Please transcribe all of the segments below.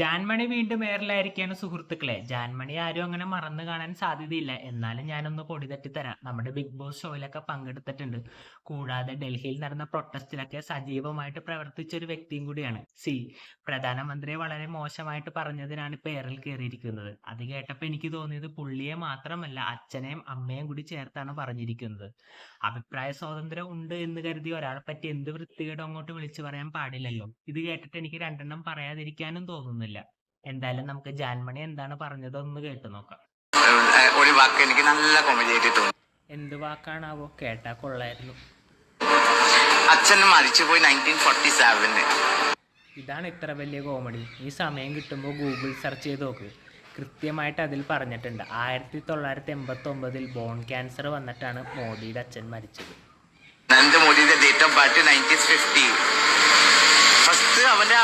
ജാൻമണി വീണ്ടും എയറിലായിരിക്കാണ് സുഹൃത്തുക്കളെ. ജാൻമണി ആരും അങ്ങനെ മറന്നു കാണാൻ സാധ്യതയില്ല. എന്നാലും ഞാനൊന്ന് പൊടി തട്ടിത്തരാം. നമ്മുടെ ബിഗ് ബോസ് ഷോയിലൊക്കെ പങ്കെടുത്തിട്ടുണ്ട്. കൂടാതെ ഡൽഹിയിൽ നടന്ന പ്രൊട്ടസ്റ്റിലൊക്കെ സജീവമായിട്ട് പ്രവർത്തിച്ച ഒരു വ്യക്തിയും കൂടിയാണ്. പ്രധാനമന്ത്രിയെ വളരെ മോശമായിട്ട് പറഞ്ഞതിനാണ് ഇപ്പൊ എയറിൽ കയറിയിരിക്കുന്നത്. അത് കേട്ടപ്പോൾ എനിക്ക് തോന്നിയത് പുള്ളിയെ മാത്രമല്ല അച്ഛനെയും അമ്മയും കൂടി ചേർത്താണ് പറഞ്ഞിരിക്കുന്നത്. അഭിപ്രായ സ്വാതന്ത്ര്യം ഉണ്ട് എന്ന് കരുതി ഒരാളെ പറ്റി എന്ത് വൃത്തികേടും അങ്ങോട്ട് വിളിച്ചു പറയാൻ പാടില്ലല്ലോ. ഇത് കേട്ടിട്ട് എനിക്ക് രണ്ടെണ്ണം പറയാതിരിക്കാനും തോന്നുന്നില്ല. എന്തായാലും നമുക്ക് ജാൻമണി എന്താണ് പറഞ്ഞതൊന്ന് കേട്ടു നോക്കാം. ഒരു വാക്ക് എനിക്ക് നല്ല കോമഡി ആയിട്ട് തോന്നി. എന്ത് വാക്കാണാവോ? കേട്ടാ കൊള്ളായിരുന്നു. അച്ഛൻ മരിച്ചുപോയി 1947. ഇതാണ് ഇത്ര വലിയ കോമഡി. ഈ സമയം കിട്ടുമ്പോൾ ഗൂഗിൾ സെർച്ച് ചെയ്ത് നോക്ക്. കൃത്യമായിട്ട് അതിൽ പറഞ്ഞിട്ടുണ്ട് 1989 ബോൺ ക്യാൻസർ വന്നിട്ടാണ് മോദിയുടെ അച്ഛൻ മരിച്ചത്. നരേന്ദ്രമോദിയുടെ ഡേറ്റ് ഓഫ് ബർത്ത് 1950. ഫസ്റ്റ് അവന്റെ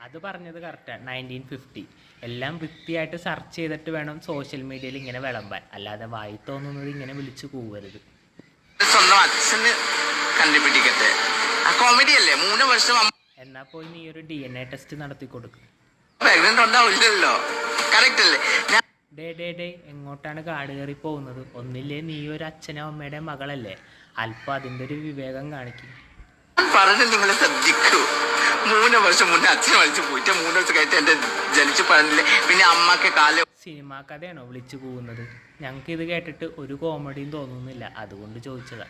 അത് പറഞ്ഞത് കറക്റ്റാണ്, 1950. എല്ലാം വൃത്തിയായിട്ട് സെർച്ച് ചെയ്തിട്ട് വേണം സോഷ്യൽ മീഡിയയിൽ ഇങ്ങനെ വിളമ്പാൻ. അല്ലാതെ വായി തോന്നുന്നത് ഇങ്ങനെ വിളിച്ചു കൂവരുത്. സ്വന്തം അച്ഛന് കണ്ടുപിടിക്കട്ടെ. കോമഡി അല്ലേ? 3 വർഷം എന്നാ പോയി നീ ഒരു DNA ടെസ്റ്റ് നടത്തി കൊടുക്കും. പ്രഗ്നന്റ് ഉണ്ടാവില്ലല്ലോ. കറക്റ്റ് അല്ലേ? ഡേ എങ്ങോട്ടാണ് കാട് കയറി പോകുന്നത്? ഒന്നില്ലേ നീ ഒരു അച്ഛനോ അമ്മയുടെ മകളല്ലേ? അല്പം അതിൻ്റെ ഒരു വിവേകം കാണിക്കും. പറഞ്ഞ് നിങ്ങൾ ശ്രദ്ധിക്കൂ. 3 വർഷം മുന്നേ അച്ഛൻ വലിച്ചു പോയിട്ട് 3 വർഷം കഴിഞ്ഞിട്ട് എന്റെ ജനിച്ചു പറഞ്ഞില്ലേ. പിന്നെ അമ്മക്ക് കാലം സിനിമാ കഥയാണോ വിളിച്ചു പോകുന്നത്? ഞങ്ങൾക്ക് ഇത് കേട്ടിട്ട് ഒരു കോമഡിയും തോന്നുന്നില്ല, അതുകൊണ്ട് ചോദിച്ചതാ.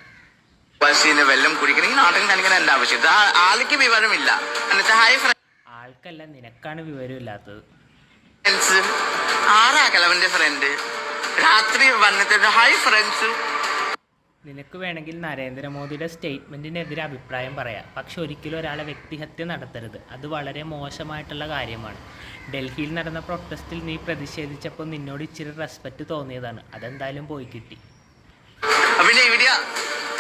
വെള്ളം കുടിക്കണം. ഈ നാടകം കാണിക്കാൻ എന്റെ ആവശ്യം. ആൾക്ക് വിവരമില്ല. ആൾക്കല്ല, നിനക്കാണ് വിവരമില്ലാത്തത്. ആരാക്കലവന്റെ ഫ്രണ്ട് രാത്രി വന്നിട്ട് ഹായ് ഫ്രണ്ട്സ്. നിനക്ക് വേണമെങ്കിൽ നരേന്ദ്രമോദിയുടെ സ്റ്റേറ്റ്മെന്റിനെതിരെ അഭിപ്രായം പറയാം. പക്ഷെ ഒരിക്കലും ഒരാളെ വ്യക്തിഹത്യ നടത്തരുത്. അത് വളരെ മോശമായിട്ടുള്ള കാര്യമാണ്. ഡൽഹിയിൽ നടന്ന പ്രൊട്ടസ്റ്റിൽ നീ പ്രതിഷേധിച്ചപ്പോൾ നിന്നോട് ഇച്ചിരി റെസ്പെക്റ്റ് തോന്നിയതാണ്. അതെന്തായാലും പോയി കിട്ടി. പിന്നെ ഇവിടെ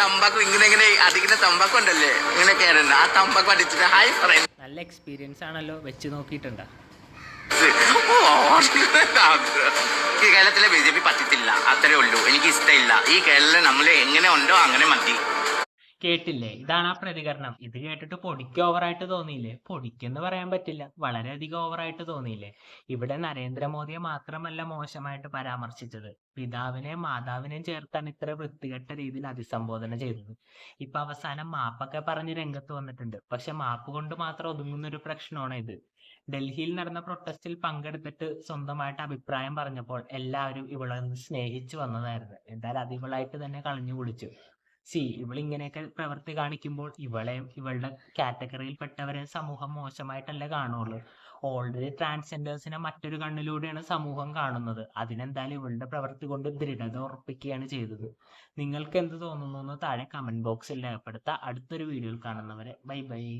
തമ്പാക്കു ഇങ്ങനെ അടിക്കുന്ന തമ്പാക്കു ഉണ്ടല്ലേ, ഇങ്ങനെ കയറുന്നത്. ആ തമ്പാക്കു അടിച്ചിട്ട് ഹായ് ഫ്രണ്ട്. നല്ല എക്സ്പീരിയൻസ് ആണല്ലോ, വെച്ച് നോക്കിയിട്ടുണ്ടോ? ഈ കേരളത്തിലെ BJP പറ്റത്തില്ല, അത്രേ ഉള്ളൂ. എനിക്ക് ഇഷ്ടമില്ല. ഈ കേരളം നമ്മൾ എങ്ങനെ ഉണ്ടോ അങ്ങനെ മതി. കേട്ടില്ലേ? ഇതാണ് ആ പ്രതികരണം. ഇത് കേട്ടിട്ട് പൊടിക്ക് ഓവറായിട്ട് തോന്നിയില്ലേ? പൊടിക്കെന്ന് പറയാൻ പറ്റില്ല, വളരെയധികം ഓവറായിട്ട് തോന്നിയില്ലേ? ഇവിടെ നരേന്ദ്രമോദിയെ മാത്രമല്ല മോശമായിട്ട് പരാമർശിച്ചത്, പിതാവിനെയും മാതാവിനെയും ചേർത്താണ് ഇത്ര വൃത്തികെട്ട രീതിയിൽ അഭിസംബോധന ചെയ്തത്. ഇപ്പൊ അവസാനം മാപ്പൊക്കെ പറഞ്ഞ് രംഗത്ത് വന്നിട്ടുണ്ട്. പക്ഷെ മാപ്പ് കൊണ്ട് മാത്രം ഒതുങ്ങുന്ന ഒരു പ്രശ്നമാണ് ഇത്. ഡൽഹിയിൽ നടന്ന പ്രൊട്ടസ്റ്റിൽ പങ്കെടുത്തിട്ട് സ്വന്തമായിട്ട് അഭിപ്രായം പറഞ്ഞപ്പോൾ എല്ലാവരും ഇവളെ സ്നേഹിച്ചു വന്നതായിരുന്നു. എന്തായാലും അത് ഇവളായിട്ട് തന്നെ കളഞ്ഞു കുളിച്ചു. ഇവളിങ്ങനെയൊക്കെ പ്രവൃത്തി കാണിക്കുമ്പോൾ ഇവളുടെ കാറ്റഗറിയിൽ പെട്ടവരെ സമൂഹം മോശമായിട്ടല്ലേ കാണുള്ളൂ. ഓൾറെഡി ട്രാൻസ്ജെൻഡേഴ്സിനെ മറ്റൊരു കണ്ണിലൂടെയാണ് സമൂഹം കാണുന്നത്. അതിനെന്തായാലും ഇവളുടെ പ്രവൃത്തി കൊണ്ട് ദൃഢത ഉറപ്പിക്കുകയാണ് ചെയ്തത്. നിങ്ങൾക്ക് എന്ത് തോന്നുന്നു എന്ന് താഴെ കമന്റ് ബോക്സിൽ രേഖപ്പെടുത്താം. അടുത്തൊരു വീഡിയോയിൽ കാണുന്നവരെ ബൈ.